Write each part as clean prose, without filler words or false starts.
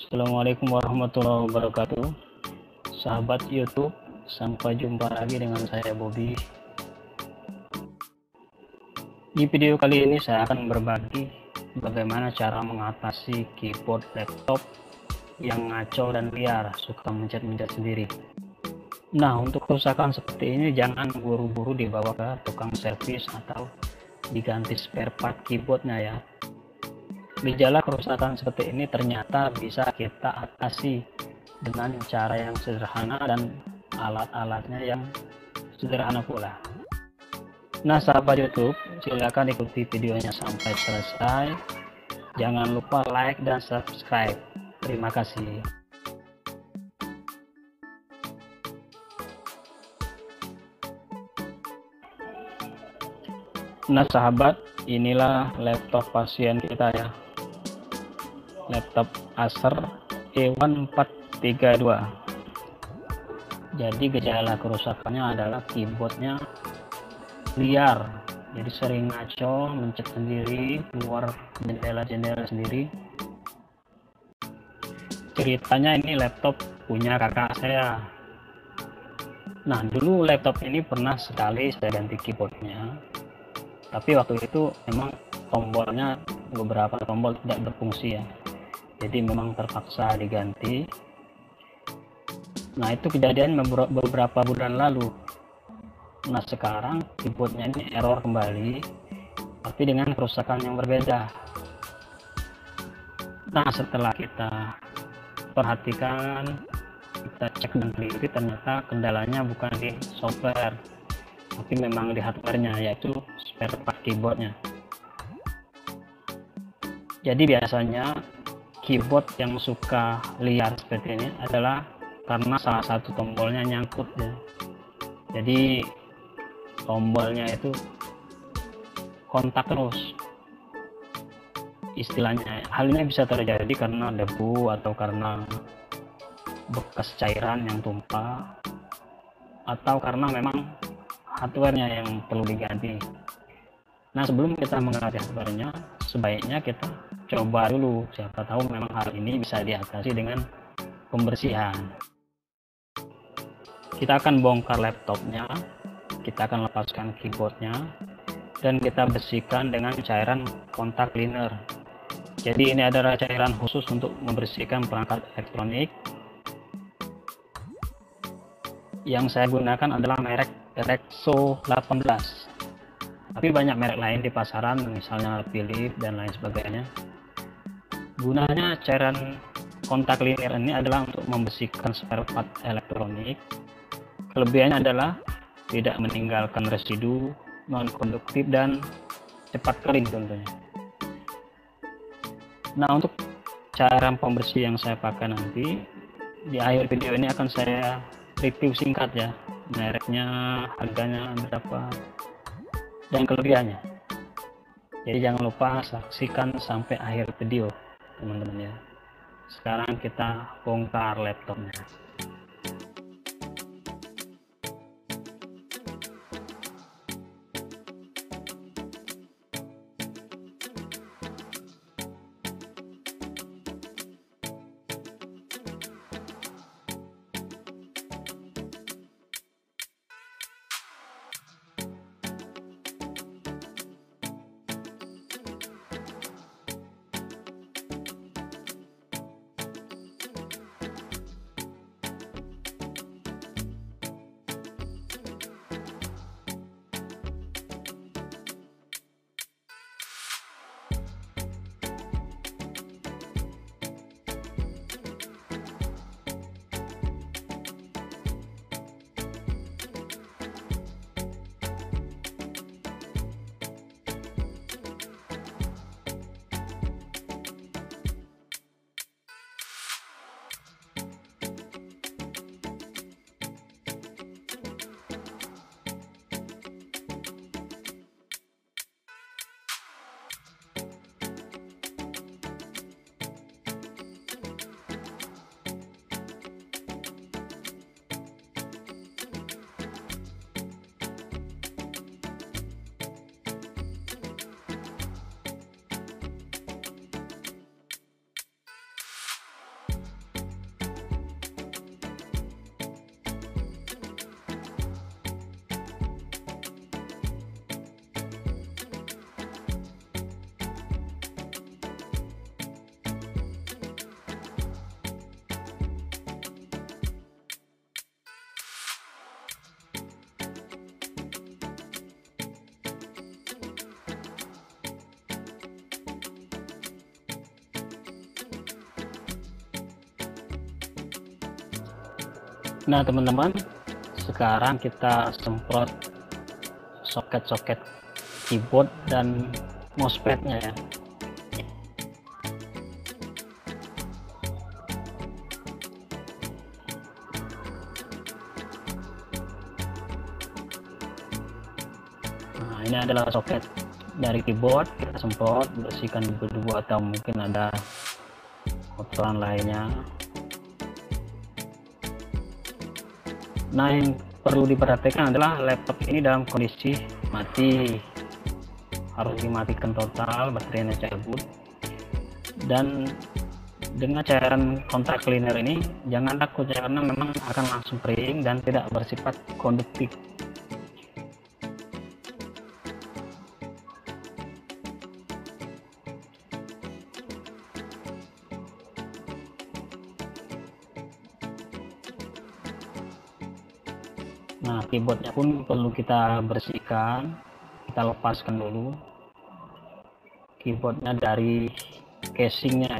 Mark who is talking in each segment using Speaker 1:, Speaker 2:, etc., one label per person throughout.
Speaker 1: Assalamualaikum warahmatullahi wabarakatuh. Sahabat YouTube, sampai jumpa lagi dengan saya Bobby. Di video kali ini saya akan berbagi bagaimana cara mengatasi keyboard laptop yang ngaco dan liar, suka mencet-mencet sendiri. Nah, untuk kerusakan seperti ini jangan buru-buru dibawa ke tukang servis atau diganti spare part keyboardnya ya. Gejala kerusakan seperti ini ternyata bisa kita atasi dengan cara yang sederhana dan alat-alatnya yang sederhana pula. Nah, sahabat YouTube, silakan ikuti videonya sampai selesai. Jangan lupa like dan subscribe. Terima kasih. Nah, sahabat, inilah laptop pasien kita ya. Laptop Acer E1432. Jadi gejala kerusakannya adalah keyboardnya liar, jadi sering ngaco, mencet sendiri, keluar jendela-jendela sendiri. Ceritanya ini laptop punya kakak saya. Nah, dulu laptop ini pernah sekali saya ganti keyboardnya, tapi waktu itu memang tombolnya, beberapa tombol tidak berfungsi ya, jadi memang terpaksa diganti. Nah, itu kejadian beberapa bulan lalu. Nah, sekarang keyboardnya ini error kembali, tapi dengan kerusakan yang berbeda. Nah, setelah kita perhatikan, kita cek dan teliti, ternyata kendalanya bukan di software, tapi memang di hardware-nya, yaitu spare part keyboardnya. Jadi biasanya keyboard yang suka liar seperti ini adalah karena salah satu tombolnya nyangkut ya. Jadi tombolnya itu kontak terus istilahnya. Hal ini bisa terjadi karena debu atau karena bekas cairan yang tumpah, atau karena memang hardware-nya yang perlu diganti. Nah, sebelum kita mengganti hardware-nya, sebaiknya kita coba dulu, siapa tahu memang hal ini bisa diatasi dengan pembersihan. Kita akan bongkar laptopnya, kita akan lepaskan keyboardnya, dan kita bersihkan dengan cairan kontak cleaner. Jadi ini adalah cairan khusus untuk membersihkan perangkat elektronik. Yang saya gunakan adalah merek Rexo 18, tapi banyak merek lain di pasaran, misalnya Philips dan lain sebagainya. Gunanya cairan kontak cleaner ini adalah untuk membersihkan spare part elektronik. Kelebihannya adalah tidak meninggalkan residu, non-konduktif, dan cepat kering tentunya. Nah, untuk cairan pembersih yang saya pakai nanti, di akhir video ini akan saya review singkat ya, mereknya, harganya berapa, dan kelebihannya. Jadi jangan lupa saksikan sampai akhir video teman-teman ya. Sekarang kita bongkar laptopnya. Nah teman-teman, sekarang kita semprot soket-soket keyboard dan mousepadnya ya. Nah ini adalah soket dari keyboard, kita semprot, bersihkan debu-debu atau mungkin ada kotoran lainnya. Nah yang perlu diperhatikan adalah laptop ini dalam kondisi mati, harus dimatikan total, baterainya cabut. Dan dengan cairan kontak cleaner ini jangan takut ya, karena memang akan langsung kering dan tidak bersifat konduktif. Nah keyboardnya pun perlu kita bersihkan, kita lepaskan dulu keyboardnya dari casingnya.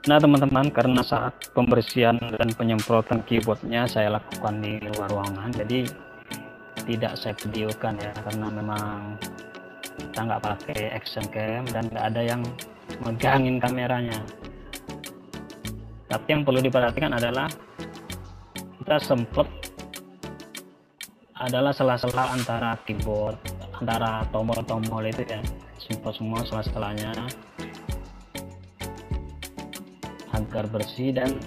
Speaker 1: Nah teman-teman, karena saat pembersihan dan penyemprotan keyboardnya saya lakukan di luar ruangan, jadi tidak saya videokan ya, karena memang kita nggak pakai action cam dan nggak ada yang megangin kameranya. Tapi yang perlu diperhatikan adalah kita semprot adalah sela-sela antara keyboard, antara tombol-tombol itu ya, semprot semua sela-selanya agar bersih dan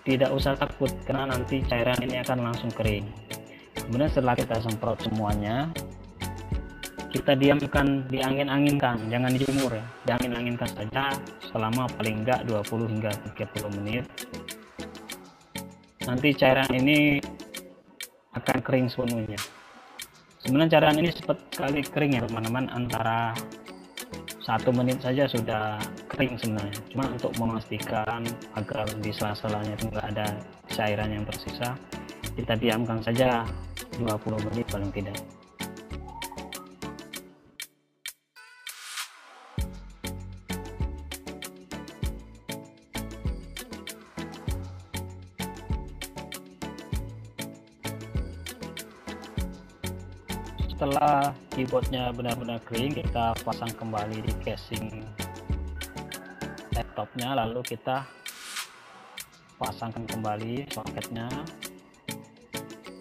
Speaker 1: tidak usah takut karena nanti cairan ini akan langsung kering. Kemudian setelah kita semprot semuanya, kita diamkan, diangin-anginkan, jangan dijemur ya, diangin-anginkan saja selama paling enggak 20 hingga 30 menit. Nanti cairan ini akan kering sepenuhnya. Sebenarnya cairan ini cepat sekali kering ya teman-teman, antara 1 menit saja sudah kering sebenarnya. Cuma untuk memastikan agar di sela-selanya itu enggak ada cairan yang tersisa, kita diamkan saja 20 menit paling tidak. Setelah keyboardnya benar-benar kering, kita pasang kembali di casing laptopnya, lalu kita pasangkan kembali soketnya.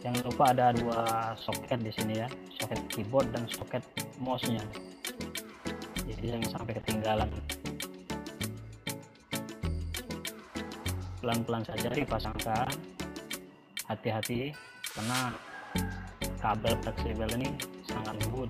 Speaker 1: Jangan lupa ada 2 soket di sini ya, soket keyboard dan soket mouse-nya, jadi jangan sampai ketinggalan. Pelan-pelan saja dipasangkan, hati-hati karena kabel fleksibel ini sangat lembut.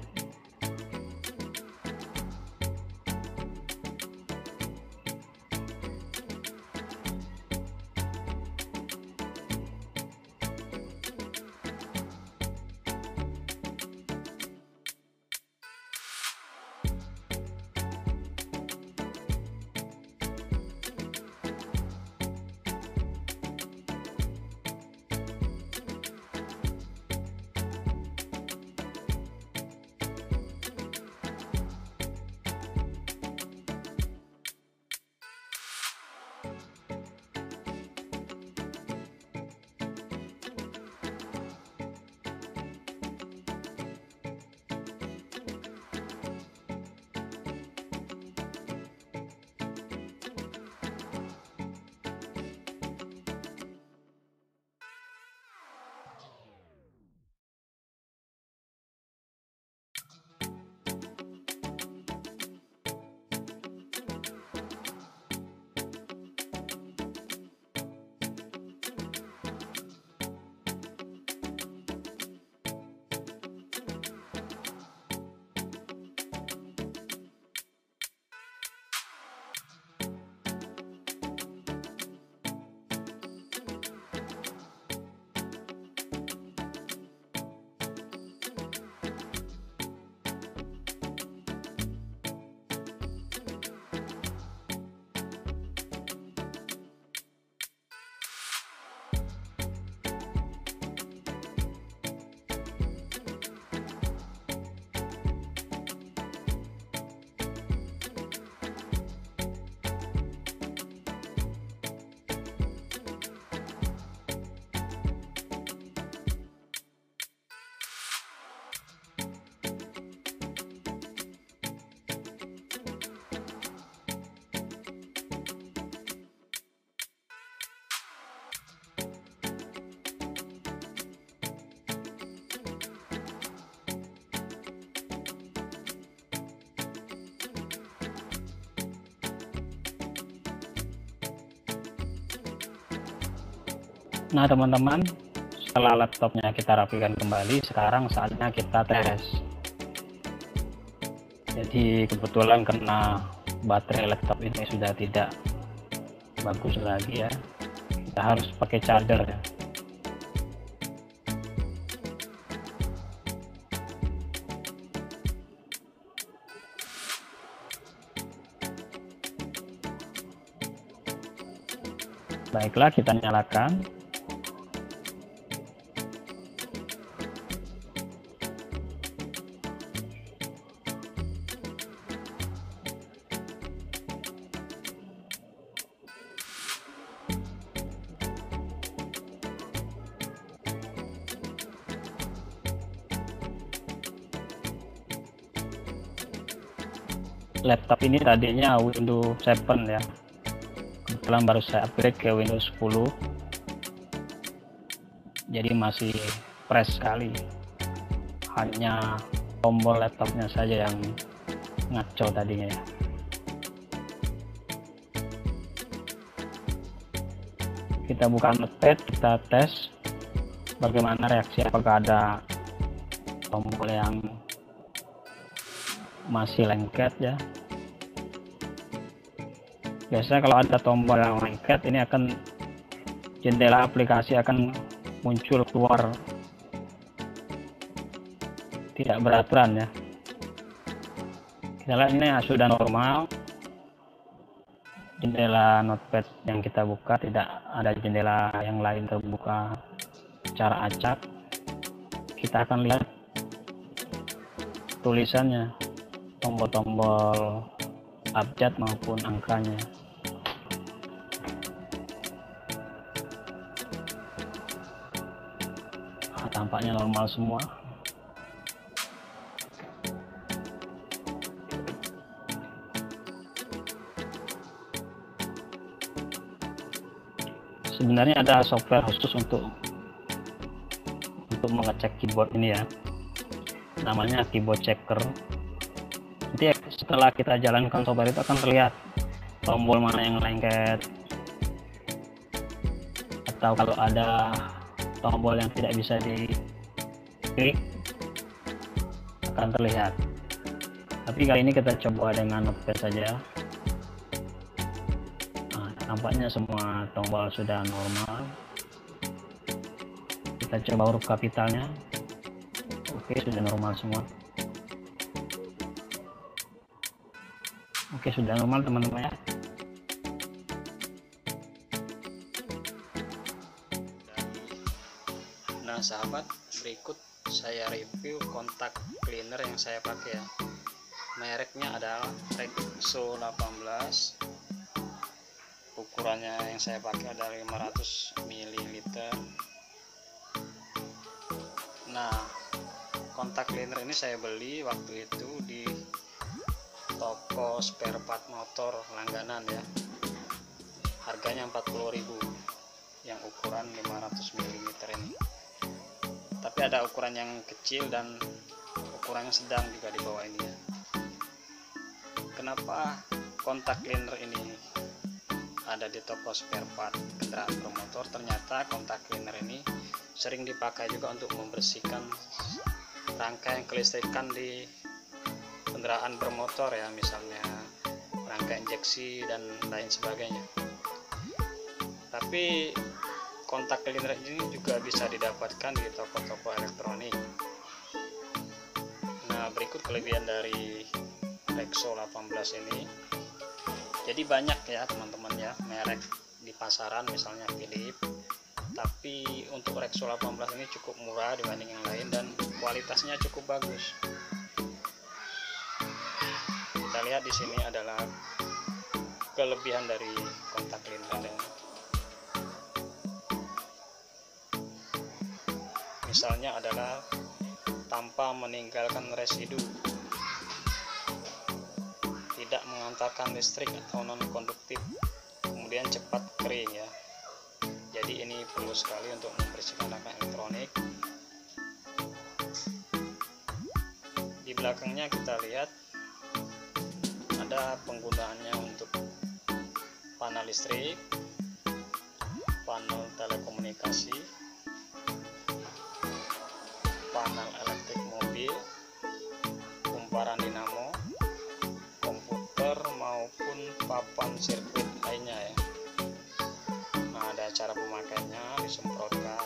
Speaker 1: Nah teman-teman, setelah laptopnya kita rapikan kembali, sekarang saatnya kita tes. Jadi kebetulan karena baterai laptop ini sudah tidak bagus lagi ya, kita harus pakai charger ya. Baiklah, kita nyalakan. Laptop ini tadinya Windows 7 ya, kebetulan baru saya upgrade ke Windows 10, jadi masih fresh sekali. Hanya tombol laptopnya saja yang ngaco tadinya ya. Kita buka notepad, kita tes bagaimana reaksi, apakah ada tombol yang masih lengket ya. Biasanya kalau ada tombol yang lengket, ini akan jendela aplikasi akan muncul keluar tidak beraturan ya. Kita lihat ini sudah normal, jendela notepad yang kita buka tidak ada jendela yang lain terbuka secara acak. Kita akan lihat tulisannya, tombol-tombol abjad maupun angkanya. Tampaknya normal semua. Sebenarnya ada software khusus untuk mengecek keyboard ini ya, namanya keyboard checker. Nanti setelah kita jalankan software itu akan terlihat tombol mana yang lengket, atau kalau ada tombol yang tidak bisa diklik akan terlihat. Tapi kali ini kita coba dengan notepad saja. Nah, tampaknya semua tombol sudah normal. Kita coba huruf kapitalnya. Oke, sudah normal semua. Oke, sudah normal teman-teman ya. Nah sahabat, berikut saya review kontak cleaner yang saya pakai ya. Mereknya adalah Rexo 18. Ukurannya yang saya pakai adalah 500 ml. Nah, kontak cleaner ini saya beli waktu itu di toko spare part motor langganan ya. Harganya 40.000 yang ukuran 500 ml ini. Tapi ada ukuran yang kecil dan ukurannya sedang juga di bawah ini ya. Kenapa kontak cleaner ini ada di toko spare part kendaraan bermotor? Ternyata kontak cleaner ini sering dipakai juga untuk membersihkan rangkaian kelistrikan di kendaraan bermotor ya, misalnya rangkaian injeksi dan lain sebagainya. Tapi kontak cleaner ini juga bisa didapatkan di toko-toko elektronik. Nah, berikut kelebihan dari Rexo 18 ini. Jadi banyak ya teman-teman ya merek di pasaran, misalnya Philips. Tapi untuk Rexo 18 ini cukup murah dibanding yang lain dan kualitasnya cukup bagus. Kita lihat di sini adalah kelebihan dari kontak cleaner ini. Misalnya adalah tanpa meninggalkan residu, tidak mengantarkan listrik atau non konduktif, kemudian cepat kering ya. Jadi ini perlu sekali untuk membersihkan rangkaian elektronik. Di belakangnya kita lihat ada penggunaannya untuk panel listrik, panel telekomunikasi, komunikasi, panel elektrik mobil, kumparan dinamo, komputer maupun papan sirkuit lainnya ya. Nah, ada cara pemakaiannya, disemprotkan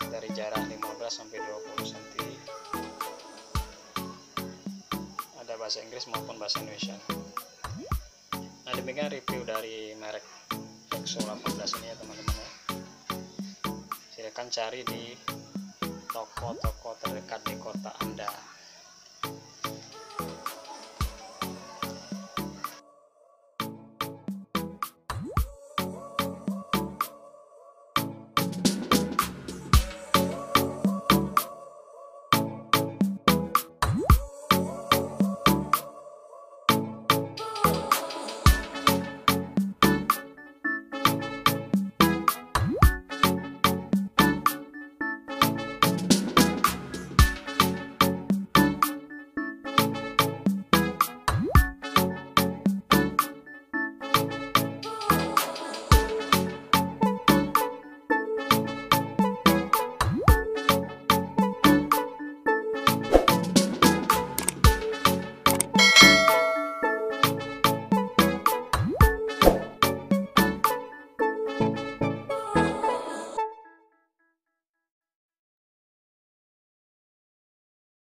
Speaker 1: dari jarak 15 sampai 20 cm. Ada bahasa Inggris maupun bahasa Indonesia. Nah, demikian review dari merek EXO 18 ini ya teman-teman ya. Silakan cari di toko-toko terdekat di kota Anda.